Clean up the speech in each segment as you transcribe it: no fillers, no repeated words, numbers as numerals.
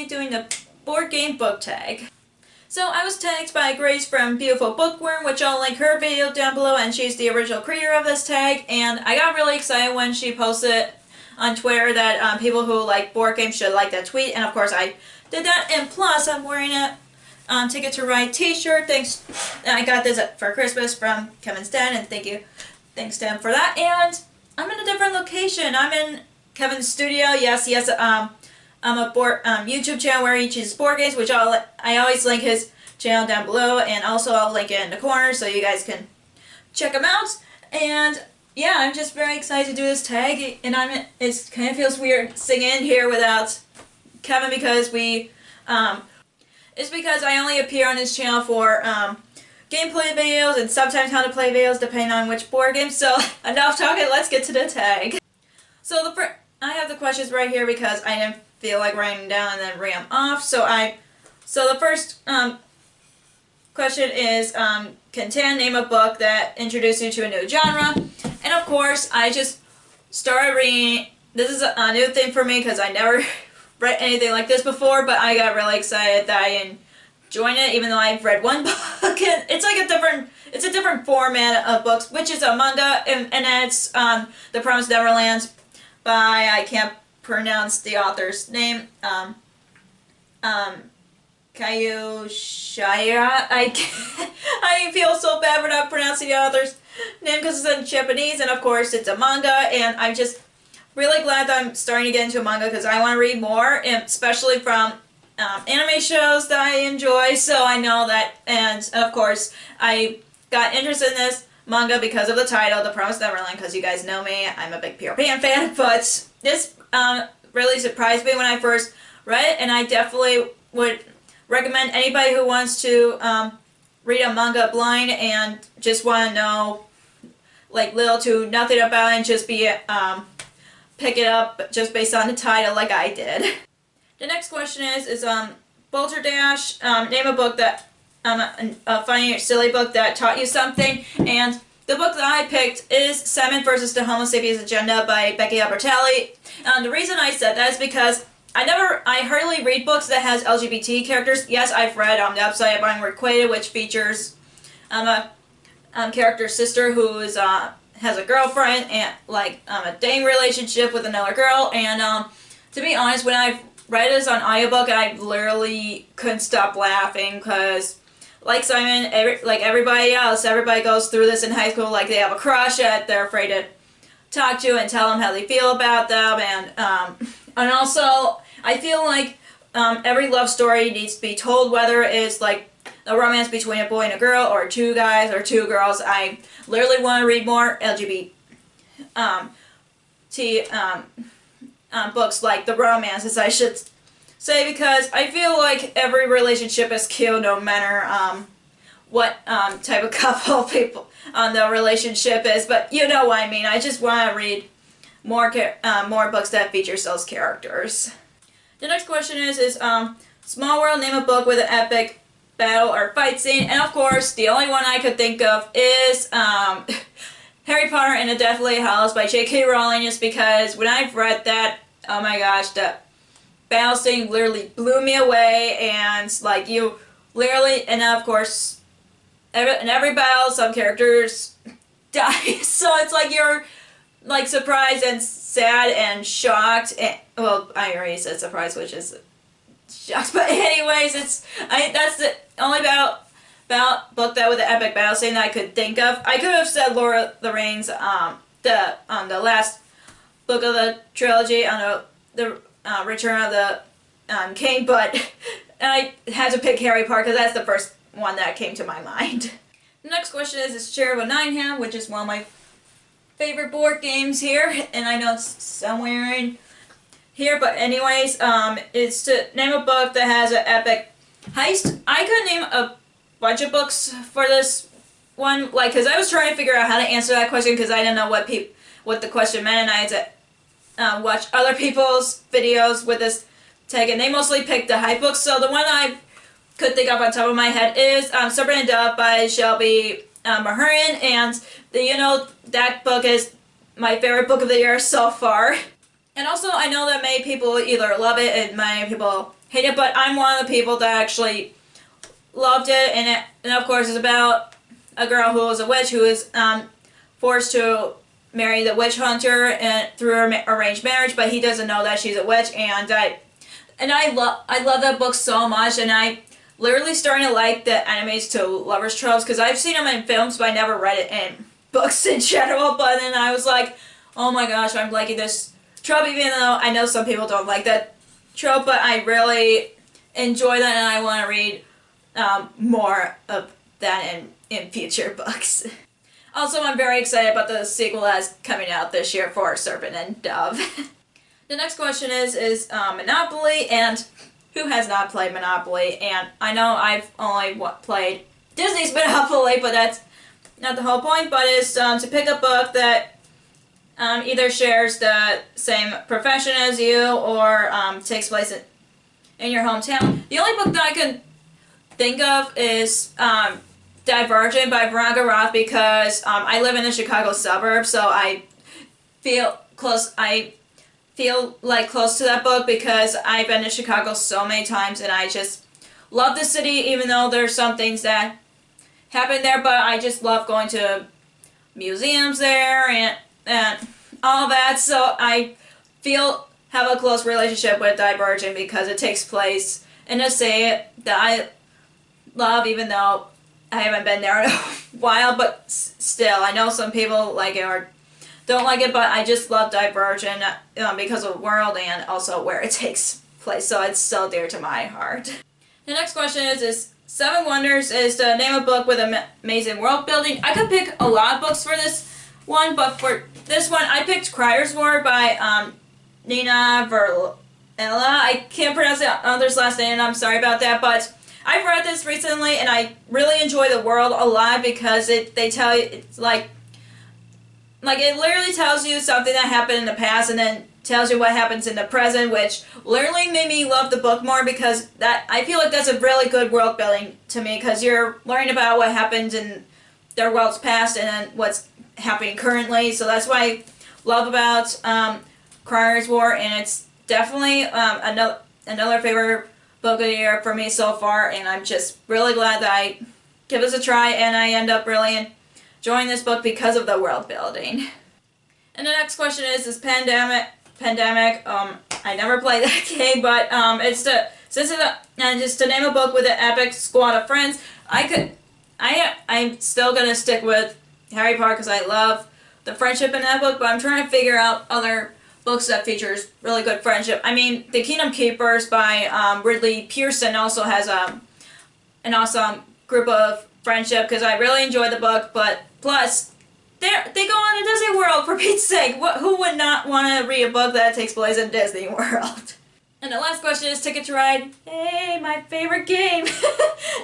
finally doing the board game book tag. So I was tagged by Grace from Beautiful Bookworm, which I'll link her video down below, and she's the original creator of this tag, and I got really excited when she posted on Twitter that people who like board games should like that tweet, and of course I did that, and plus I'm wearing a Ticket to Ride t-shirt. Thanks, I got this for Christmas from Kevin's dad, and thanks to him for that. And I'm in a different location. I'm in Kevin's studio. Yes, I'm a YouTube channel where he chooses board games, which I always link his channel down below, and also I'll link it in the corner so you guys can check him out. And yeah, I'm just very excited to do this tag, and it kind of feels weird singing here without Kevin because it's because I only appear on his channel for gameplay videos and sometimes how to play videos depending on which board game. So enough talking, let's get to the tag. So I have the questions right here because I didn't feel like writing down and then read them off. So the first question is, can Tan name a book that introduced you to a new genre? And of course, I just started reading. This is a new thing for me because I never read anything like this before, but I got really excited that I enjoyed it, even though I've read one book. It's like a different format of books, which is a manga, and it's The Promised Neverland by, I can't pronounce the author's name, Kayu Shira. I feel so bad for not pronouncing the author's name because it's in Japanese, and of course it's a manga, and I'm just really glad that I'm starting to get into a manga because I want to read more, and especially from anime shows that I enjoy, so I know that, and of course I got interested in this manga because of the title, The Promised Neverland, because you guys know me, I'm a big Peter Pan fan, but this really surprised me when I first read it, and I definitely would recommend anybody who wants to read a manga blind and just want to know like little to nothing about it and just pick it up just based on the title like I did. The next question is Balderdash, name a book that a funny or silly book that taught you something, and the book that I picked is Simon versus the Homo Sapiens Agenda by Becky Albertalli. The reason I said that is because I hardly read books that has LGBT characters. Yes, I've read The Upside of Unrequited, which features a character's sister who is has a girlfriend and like a dating relationship with another girl. And to be honest, when I read this on audiobook, I literally couldn't stop laughing because, like Simon, like everybody else, everybody goes through this in high school. Like they have a crush that they're afraid to talk to and tell them how they feel about them, and also I feel like every love story needs to be told, whether it's like a romance between a boy and a girl, or two guys or two girls. I literally want to read more LGBT books like the romances, I should say, because I feel like every relationship is cute no matter what type of couple people the relationship is, but you know what I mean. I just want to read more books that feature those characters. The next question is Small World, name a book with an epic battle or fight scene, and of course the only one I could think of is Harry Potter and the Deathly Hallows by J.K. Rowling, just because when I've read that, oh my gosh, the battle scene literally blew me away, and like you literally, and of course in every battle some characters die, so it's like you're like surprised and sad and shocked, and well, I already said surprised, which is shocked, but anyways, that's the only book that with the epic battle scene that I could think of. I could have said Lord of the Rings, the last book of the trilogy, the Return of the King, but I had to pick Harry Potter because that's the first one that came to my mind. The next question is Sheriff of Nottingham, which is one of my favorite board games here, and I know it's somewhere in here, but anyways, it's to name a book that has an epic heist. I could name a bunch of books for this one, like, because I was trying to figure out how to answer that question because I didn't know what the question meant, and I had to watch other people's videos with this tag, and they mostly picked the hype books. So the one I could think of on top of my head is Serpent and Dove by Shelby Mahurin, and that book is my favorite book of the year so far. And also, I know that many people either love it and many people hate it, but I'm one of the people that actually loved it, and of course it's about a girl who is a witch who is forced to marry the witch hunter and through arranged marriage, but he doesn't know that she's a witch, and I love that book so much, and I literally starting to like the enemies to lovers tropes because I've seen them in films, but I never read it in books in general. But then I was like, oh my gosh, I'm liking this trope, even though I know some people don't like that trope, but I really enjoy that, and I want to read more of that in future books. Also, I'm very excited about the sequel that's coming out this year for Serpent and Dove. The next question is Monopoly, and who has not played Monopoly? And I know I've only played Disney's Monopoly, but that's not the whole point, but it's to pick a book that either shares the same profession as you or takes place in your hometown. The only book that I can think of is Divergent by Veronica Roth because I live in the Chicago suburbs, so I feel close. I feel like close to that book because I've been to Chicago so many times, and I just love the city, even though there's some things that happen there, but I just love going to museums there and all that, so I have a close relationship with Divergent because it takes place in a city that I love, even though I haven't been there in a while, but still, I know some people like it or don't like it, but I just love Divergent because of the world and also where it takes place, so it's so dear to my heart. The next question is Seven Wonders is to name a book with amazing world building. I could pick a lot of books for this one, but for this one, I picked Crier's War by Nina Verla. I can't pronounce the other's last name, and I'm sorry about that, but I've read this recently, and I really enjoy the world a lot because they tell you, it's like it literally tells you something that happened in the past and then tells you what happens in the present, which literally made me love the book more because I feel like that's a really good world building to me because you're learning about what happened in their world's past and then what's happening currently. So that's what I love about Crier's War, and it's definitely another favorite book of the year for me so far, and I'm just really glad that I give this a try and I end up really enjoying this book because of the world building. And the next question is Pandemic. I never played that game, but it's just to name a book with an epic squad of friends. I'm still gonna stick with Harry Potter because I love the friendship in that book, but I'm trying to figure out other books that features really good friendship. I mean, The Kingdom Keepers by Ridley Pearson also has an awesome group of friendship because I really enjoyed the book, but plus they go on to Disney World, for Pete's sake. Who would not want to read a book that takes place in Disney World? And the last question is Ticket to Ride. Hey, my favorite game.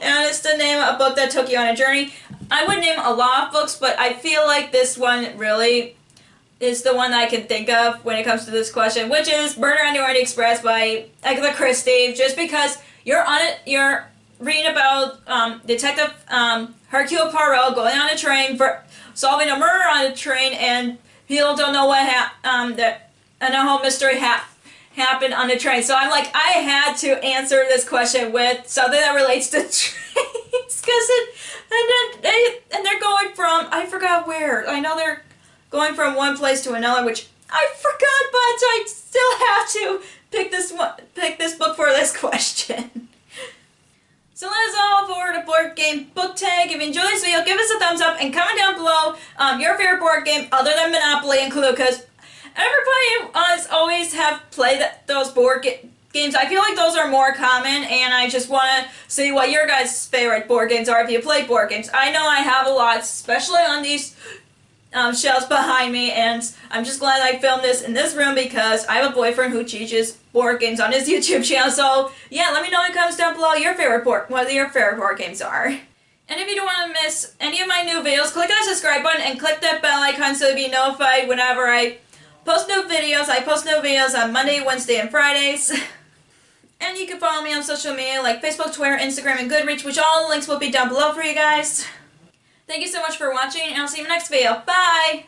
And it's to name a book that took you on a journey. I would name a lot of books, but I feel like this one really is the one that I can think of when it comes to this question, which is Murder on the Orient Express by Agatha Christie, just because you're reading about Detective Hercule Poirot going on a train for solving a murder on a train, and people don't know what happened, and a whole mystery happened on the train. So I'm like, I had to answer this question with something that relates to trains, because and they're going from, I forgot where, I know they're going from one place to another, which I forgot, but I still have to pick this book for this question. So that is all for the board game book tag. If you enjoyed this video, give us a thumbs up and comment down below your favorite board game other than Monopoly and Clue, because everybody has always have played those board games. I feel like those are more common, and I just want to see what your guys' favorite board games are if you play board games. I know I have a lot, especially on these shelves behind me, and I'm just glad I filmed this in this room because I have a boyfriend who teaches board games on his YouTube channel. So yeah, let me know in the comments down below what your favorite board games are. And if you don't want to miss any of my new videos, click that subscribe button and click that bell icon so you'll be notified whenever I post new videos. I post new videos on Monday, Wednesday, and Fridays. And you can follow me on social media like Facebook, Twitter, Instagram, and Goodreads, which all links will be down below for you guys. Thank you so much for watching, and I'll see you in the next video. Bye!